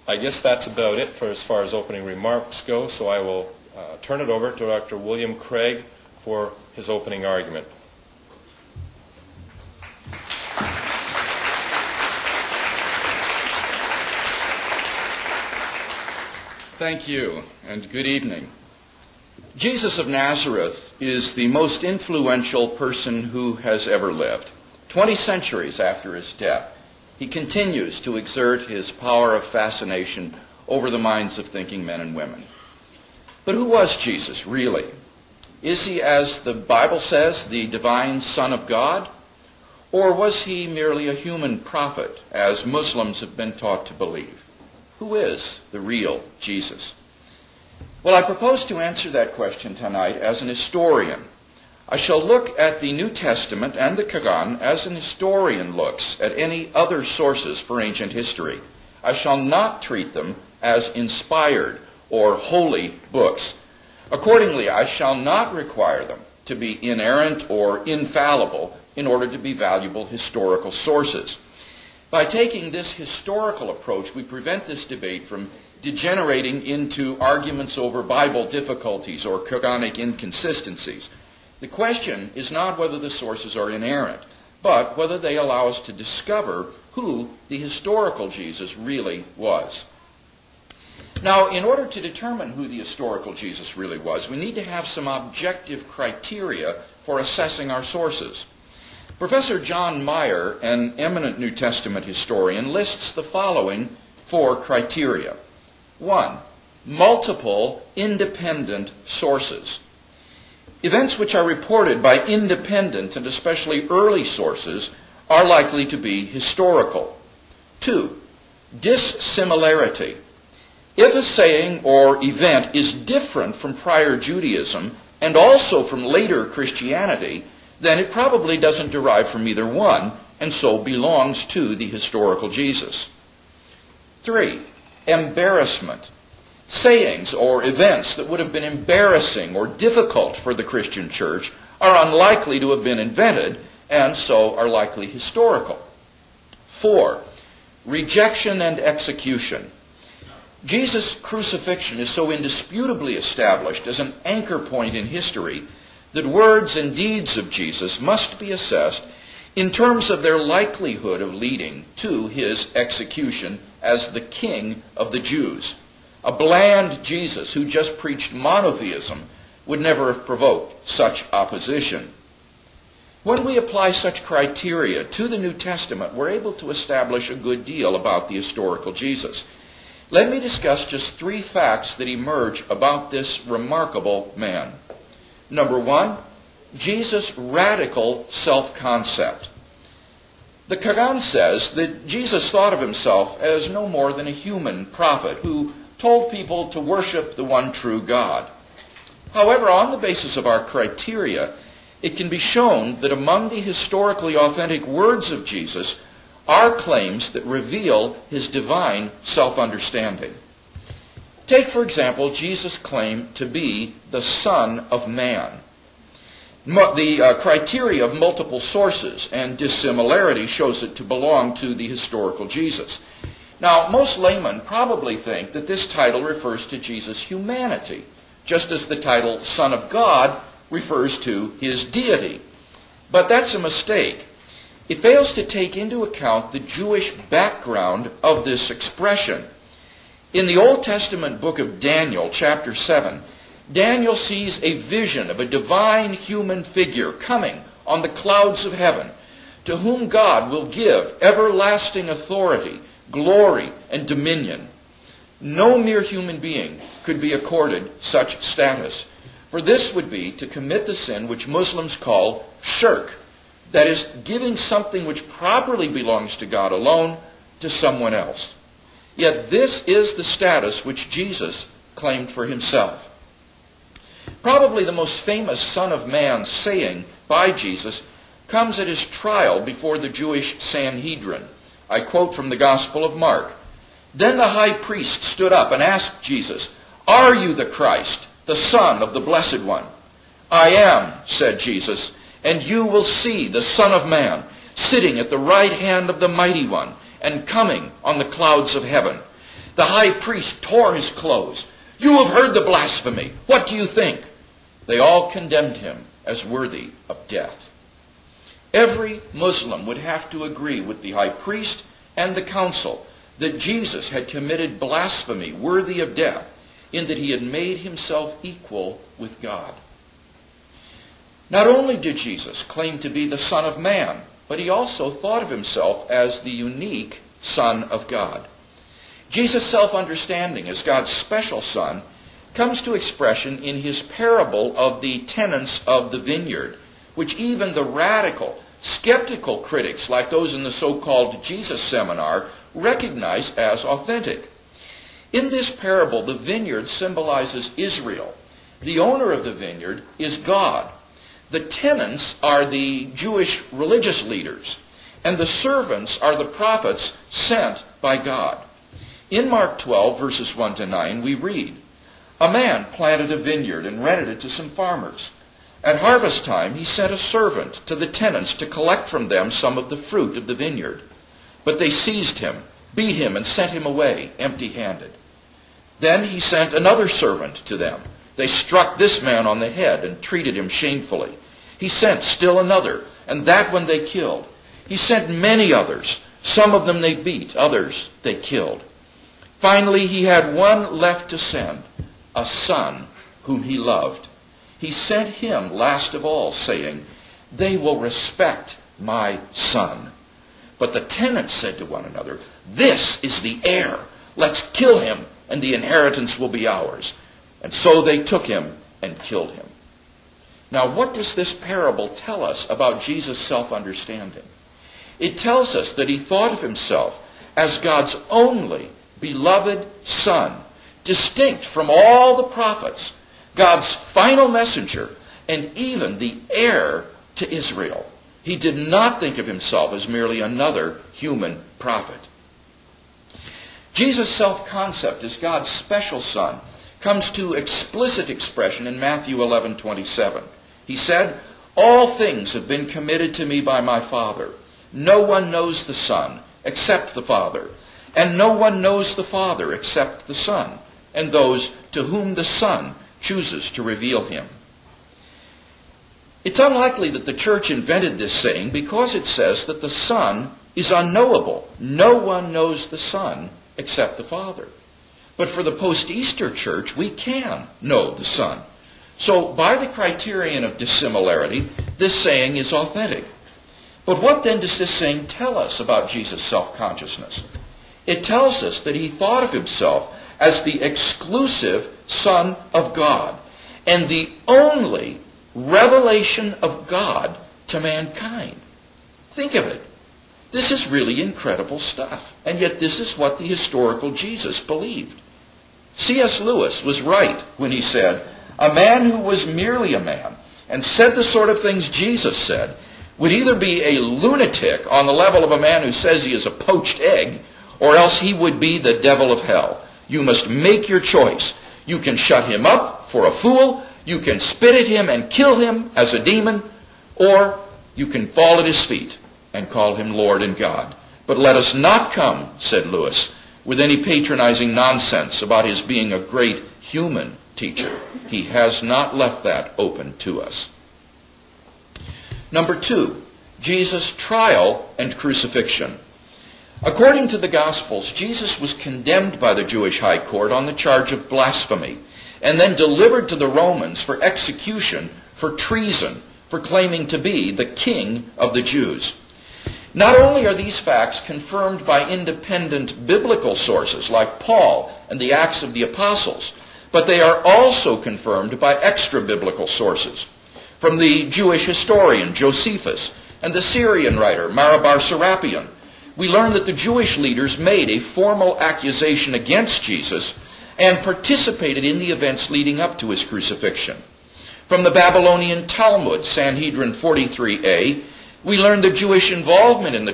I guess that's about it for as far as opening remarks go, so I will turn it over to Dr. William Craig for his opening argument. Thank you, and good evening. Jesus of Nazareth is the most influential person who has ever lived. 20 centuries after his death, he continues to exert his power of fascination over the minds of thinking men and women. But who was Jesus, really? Is he, as the Bible says, the divine Son of God? Or was he merely a human prophet, as Muslims have been taught to believe? Who is the real Jesus? Well, I propose to answer that question tonight as an historian. I shall look at the New Testament and the Quran as an historian looks at any other sources for ancient history. I shall not treat them as inspired or holy books. Accordingly, I shall not require them to be inerrant or infallible in order to be valuable historical sources. By taking this historical approach, we prevent this debate from degenerating into arguments over Bible difficulties or Quranic inconsistencies. The question is not whether the sources are inerrant, but whether they allow us to discover who the historical Jesus really was. Now, in order to determine who the historical Jesus really was, we need to have some objective criteria for assessing our sources. Professor John Meyer, an eminent New Testament historian, lists the following 4 criteria. 1. Multiple independent sources. Events which are reported by independent and especially early sources are likely to be historical. 2. Dissimilarity. If a saying or event is different from prior Judaism and also from later Christianity, then it probably doesn't derive from either one, and so belongs to the historical Jesus. 3. Embarrassment. Sayings or events that would have been embarrassing or difficult for the Christian church are unlikely to have been invented, and so are likely historical. 4. Rejection and execution. Jesus' crucifixion is so indisputably established as an anchor point in history that words and deeds of Jesus must be assessed in terms of their likelihood of leading to his execution as the King of the Jews. A bland Jesus who just preached monotheism would never have provoked such opposition. When we apply such criteria to the New Testament, we're able to establish a good deal about the historical Jesus. Let me discuss just 3 facts that emerge about this remarkable man. Number 1, Jesus' radical self-concept. The Quran says that Jesus thought of himself as no more than a human prophet who told people to worship the one true God. However, on the basis of our criteria, it can be shown that among the historically authentic words of Jesus are claims that reveal his divine self-understanding. Take, for example, Jesus' claim to be the Son of Man. The criteria of multiple sources and dissimilarity shows it to belong to the historical Jesus. Now, most laymen probably think that this title refers to Jesus' humanity, just as the title Son of God refers to his deity. But that's a mistake. It fails to take into account the Jewish background of this expression. In the Old Testament book of Daniel, chapter 7, Daniel sees a vision of a divine human figure coming on the clouds of heaven, to whom God will give everlasting authority, glory, and dominion. No mere human being could be accorded such status, for this would be to commit the sin which Muslims call shirk, that is, giving something which properly belongs to God alone to someone else. Yet this is the status which Jesus claimed for himself. Probably the most famous Son of Man saying by Jesus comes at his trial before the Jewish Sanhedrin. I quote from the Gospel of Mark. Then the high priest stood up and asked Jesus, "Are you the Christ, the Son of the Blessed One?" "I am," said Jesus, "and you will see the Son of Man sitting at the right hand of the Mighty One and coming on the clouds of heaven." The high priest tore his clothes. "You have heard the blasphemy. What do you think?" They all condemned him as worthy of death. Every Muslim would have to agree with the high priest and the council that Jesus had committed blasphemy worthy of death, in that he had made himself equal with God. Not only did Jesus claim to be the Son of Man, but he also thought of himself as the unique Son of God. Jesus' self-understanding as God's special Son comes to expression in his parable of the tenants of the vineyard, which even the radical, skeptical critics, like those in the so-called Jesus Seminar, recognize as authentic. In this parable, the vineyard symbolizes Israel. The owner of the vineyard is God. The tenants are the Jewish religious leaders, and the servants are the prophets sent by God. In Mark 12, verses 1 to 9, we read, "A man planted a vineyard and rented it to some farmers. At harvest time, he sent a servant to the tenants to collect from them some of the fruit of the vineyard. But they seized him, beat him, and sent him away empty-handed. Then he sent another servant to them. They struck this man on the head and treated him shamefully. He sent still another, and that one they killed. He sent many others. Some of them they beat, others they killed. Finally, he had one left to send, a son whom he loved. He sent him last of all, saying, 'They will respect my son.' But the tenants said to one another, 'This is the heir. Let's kill him, and the inheritance will be ours.' And so they took him and killed him." Now, what does this parable tell us about Jesus' self-understanding? It tells us that he thought of himself as God's only beloved Son, distinct from all the prophets, God's final messenger, and even the heir to Israel. He did not think of himself as merely another human prophet. Jesus' self-concept as God's special Son comes to explicit expression in Matthew 11:27. He said, "All things have been committed to me by my Father. No one knows the Son except the Father, and no one knows the Father except the Son, and those to whom the Son chooses to reveal him." It's unlikely that the church invented this saying because it says that the Son is unknowable. No one knows the Son except the Father. But for the post-Easter church, we can know the Son. So by the criterion of dissimilarity, this saying is authentic. But what then does this saying tell us about Jesus' self-consciousness? It tells us that he thought of himself as the exclusive Son of God and the only revelation of God to mankind. Think of it. This is really incredible stuff. And yet this is what the historical Jesus believed. C.S. Lewis was right when he said, "A man who was merely a man and said the sort of things Jesus said would either be a lunatic on the level of a man who says he is a poached egg, or else he would be the devil of hell. You must make your choice. You can shut him up for a fool, you can spit at him and kill him as a demon, or you can fall at his feet and call him Lord and God. But let us not come," said Lewis, "with any patronizing nonsense about his being a great human teacher. He has not left that open to us." Number 2, Jesus' trial and crucifixion. According to the Gospels, Jesus was condemned by the Jewish high court on the charge of blasphemy, and then delivered to the Romans for execution for treason, for claiming to be the king of the Jews. Not only are these facts confirmed by independent biblical sources like Paul and the Acts of the Apostles, but they are also confirmed by extra-biblical sources. From the Jewish historian Josephus and the Syrian writer Marabar Serapion, we learn that the Jewish leaders made a formal accusation against Jesus and participated in the events leading up to his crucifixion. From the Babylonian Talmud, Sanhedrin 43a, we learn the Jewish involvement in the